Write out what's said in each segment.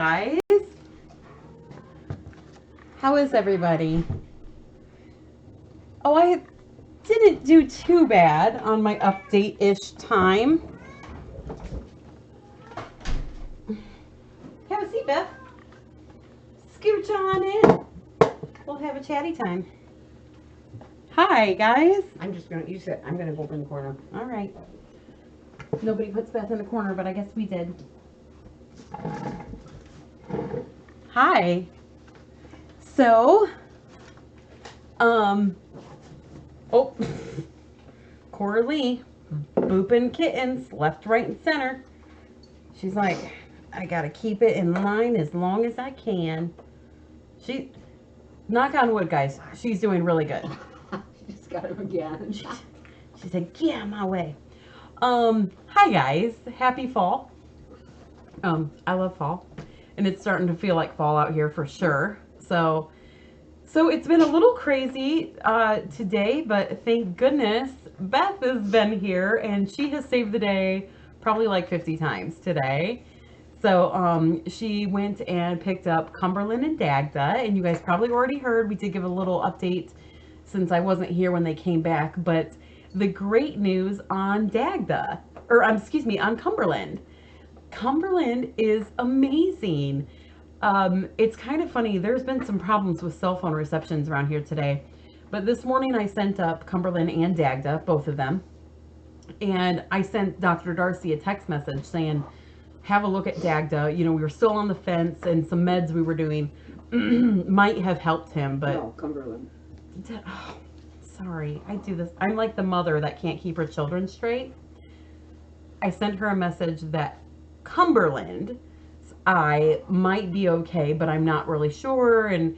Guys, how is everybody? Oh, I didn't do too bad on my update-ish time. Have a seat, Beth. Scooch on in. We'll have a chatty time. Hi, guys. I'm gonna go in the corner. All right. Nobody puts Beth in the corner, but I guess we did. Hi. So, um, oh, Coralie, booping kittens left, right, and center. She's like, I gotta keep it in line as long as I can. She, knock on wood, guys, she's doing really good. She's got him again. She said, get out of my way. Hi guys, happy fall. I love fall, and it's starting to feel like fall out here for sure. So it's been a little crazy today, but thank goodness Beth has been here and she has saved the day probably like 50 times today. So she went and picked up Cumberland and Dagda, and you guys probably already heard. We did give a little update since I wasn't here when they came back, but the great news on Dagda, or excuse me, on Cumberland. Cumberland is amazing. It's kind of funny. There's been some problems with cell phone receptions around here today. But this morning I sent up Cumberland and Dagda, both of them. And I sent Dr. Darcy a text message saying, have a look at Dagda. You know, we were still on the fence and some meds we were doing might have helped him, but. No, Cumberland. Oh, sorry. I do this. I'm like the mother that can't keep her children straight. I sent her a message that Cumberland, I might be okay, but I'm not really sure, and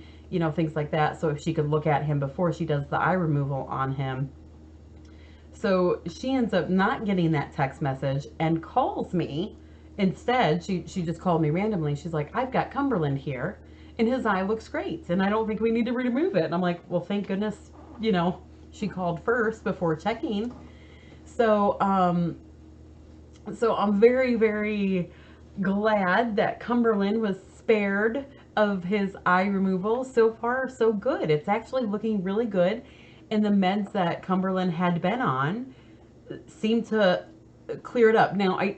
things like that. So if she could look at him before she does the eye removal on him. So she ends up not getting that text message and calls me instead. She just called me randomly. She's like, I've got Cumberland here and his eye looks great and I don't think we need to remove it. And I'm like, well, thank goodness, she called first before checking. So I'm very, very glad that Cumberland was spared of his eye removal. So far, so good. It's actually looking really good. And the meds that Cumberland had been on seem to clear it up. Now, I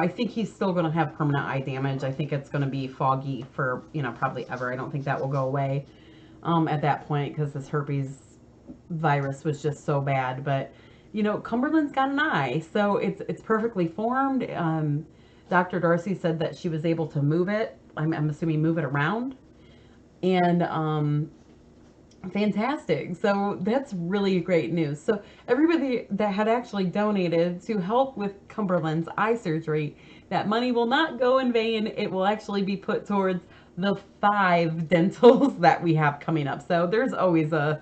think he's still going to have permanent eye damage. I think it's going to be foggy for, probably ever. I don't think that will go away at that point because this herpes virus was just so bad. But Cumberland's got an eye, so it's perfectly formed. Dr. Darcy said that she was able to move it. I'm assuming move it around, and fantastic. So that's really great news. So everybody that had actually donated to help with Cumberland's eye surgery, that money will not go in vain. It will actually be put towards the 5 dentals that we have coming up. So there's always a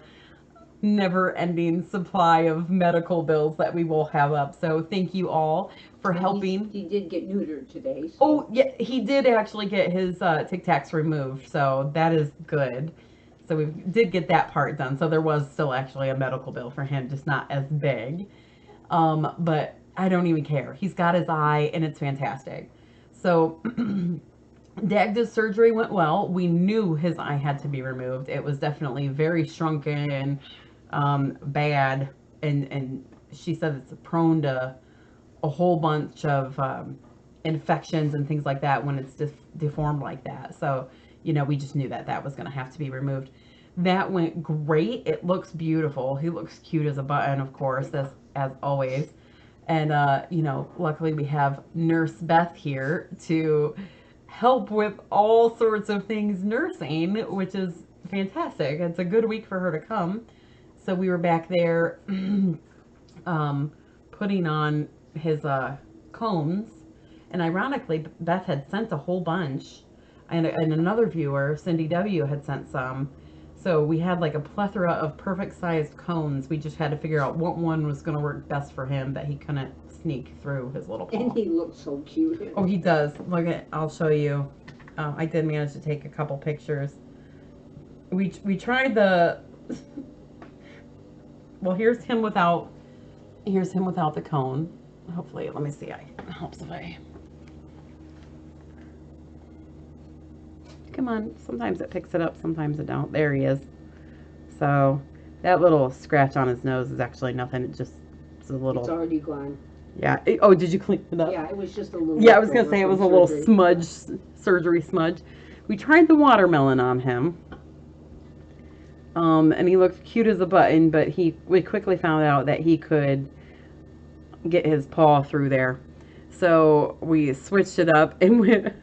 never-ending supply of medical bills that we will have up. So thank you all for helping. He did get neutered today. So. Oh, yeah, he did actually get his Tic Tacs removed, so that is good. So we did get that part done. So there was still actually a medical bill for him, just not as big. But I don't even care. He's got his eye, and it's fantastic. So Dagda's surgery went well. We knew his eye had to be removed. It was definitely very shrunken, bad, and she said it's prone to a whole bunch of infections and things like that when it's deformed like that. So, we just knew that was going to have to be removed. That went great. It looks beautiful. He looks cute as a button, of course, as always. And, luckily we have Nurse Beth here to help with all sorts of things nursing, which is fantastic. It's a good week for her to come. So we were back there putting on his cones, and ironically Beth had sent a whole bunch, and another viewer, Cindy W, had sent some. So we had like a plethora of perfect sized cones. We just had to figure out what one was going to work best for him that he couldn't sneak through his little paw. And he looks so cute. Oh, he does. Look at, I'll show you. I did manage to take a couple pictures. We tried the well, here's him without the cone. Hopefully, let me see. It helps if I Come on. Sometimes it picks it up, sometimes it don't. There he is. So that little scratch on his nose is actually nothing. It's a little. It's already gone. Yeah. Oh, did you clean it up? Yeah, it was just a little. Yeah, I was gonna say it from was a little surgery. smudge, surgery smudge. We tried the watermelon on him. And he looked cute as a button, but we quickly found out that he could get his paw through there. So we switched it up and went.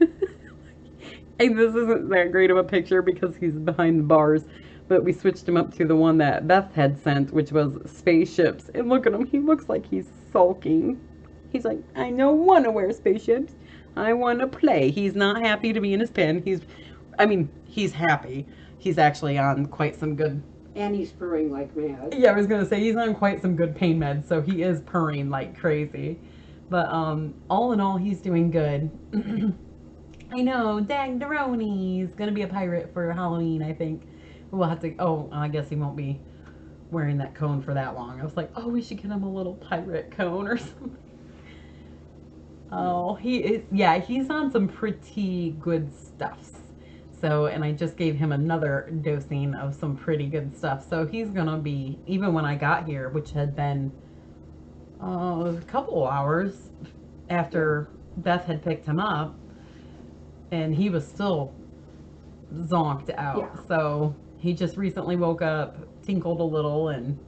And this isn't that great of a picture because he's behind the bars, but we switched him up to the one that Beth had sent, which was spaceships. And look at him, he looks like he's sulking. He's like, I don't want to wear spaceships. I want to play. He's not happy to be in his pen. He's happy. He's actually on quite some good. And he's purring like mad. Yeah, I was going to say he's on quite some good pain meds, so he is purring like crazy. But all in all, he's doing good. I know, Dagda going to be a pirate for Halloween, I think. We'll have to, I guess he won't be wearing that cone for that long. I was like, oh, we should get him a little pirate cone or something. Oh, he is, yeah, he's on some pretty good stuffs. So, and I just gave him another dosing of some pretty good stuff. So he's going to be, even when I got here, which had been a couple hours after Beth had picked him up, and he was still zonked out. Yeah. So he just recently woke up, tinkled a little, and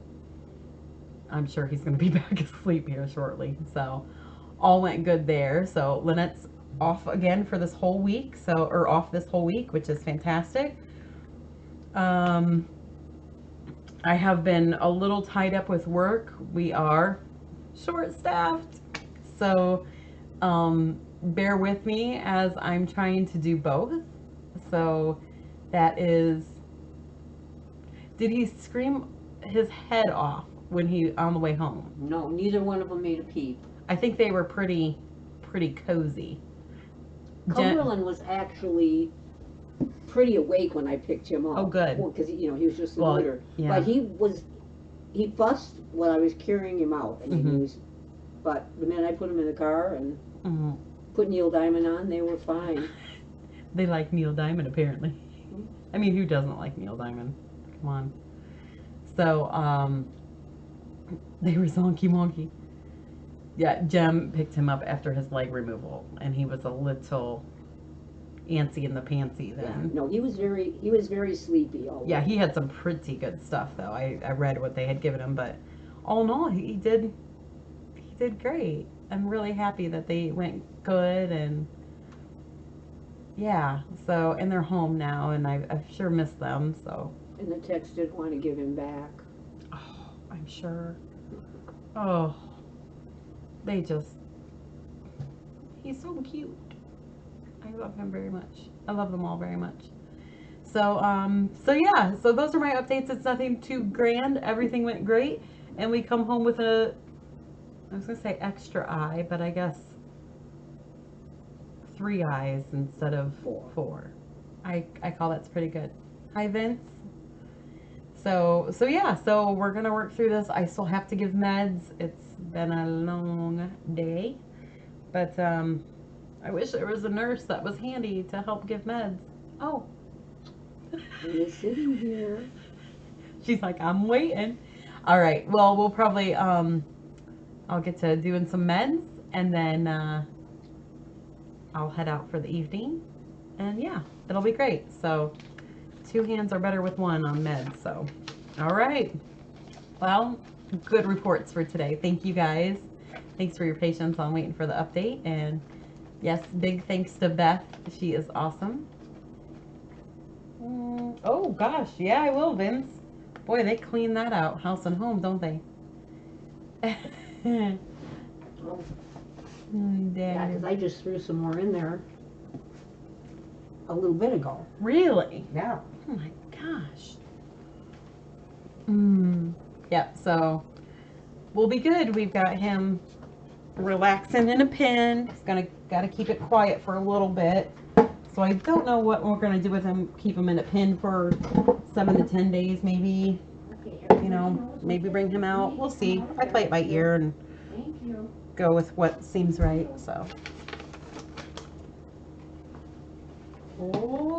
I'm sure he's going to be back asleep here shortly. So all went good there. So Lynette's off again for this whole week, or off this whole week, which is fantastic. I have been a little tied up with work. We are short-staffed, so bear with me as I'm trying to do both. So that is, did he scream his head off when he on the way home? No, neither one of them made a peep. I think they were pretty cozy. Cumberland was actually pretty awake when I picked him up. Oh, good. Because he was just a litter. Yeah. But he fussed while I was carrying him out, and but the minute I put him in the car and put Neil Diamond on, they were fine. They like Neil Diamond, apparently. I mean, who doesn't like Neil Diamond? Come on. So, they were zonky wonky. Yeah, Jem picked him up after his leg removal, and he was a little antsy in the pantsy then. Yeah, no, he was very sleepy. Always. Yeah, he had some pretty good stuff, though. I read what they had given him, but all in all, he did great. I'm really happy that they went good, and yeah, so, and they're home now, and I've sure missed them, so. And the techs didn't want to give him back. Oh, I'm sure. Oh, he's so cute. I love him very much. I love them all very much. So, yeah, so those are my updates. It's nothing too grand. Everything went great, and we come home with I was gonna say extra eye, but I guess 3 eyes instead of 4. I call that's pretty good. Hi, Vince. So yeah, so we're gonna work through this. I still have to give meds. It's been a long day, but I wish there was a nurse that was handy to help give meds. Oh, He's sitting here. she's like, I'm waiting. All right, well, we'll probably I'll get to doing some meds, and then I'll head out for the evening, and yeah, it'll be great. So 2 hands are better with 1 on meds. So all right, well, good reports for today. Thank you guys. Thanks for your patience on waiting for the update, and yes, big thanks to Beth. She is awesome. Oh gosh, yeah, I will, Vince. Boy, they clean that out, house and home, don't they? Oh. Yeah, because I just threw some more in there a little bit ago. Really? Yeah. Oh my gosh. Yep, so we'll be good. We've got him relaxing in a pen. He's gotta keep it quiet for a little bit. So I don't know what we're gonna do with him. Keep him in a pen for 7 to 10 days, maybe. You know, maybe bring him out. We'll see. I play it by ear and go with what seems right. So. Oh.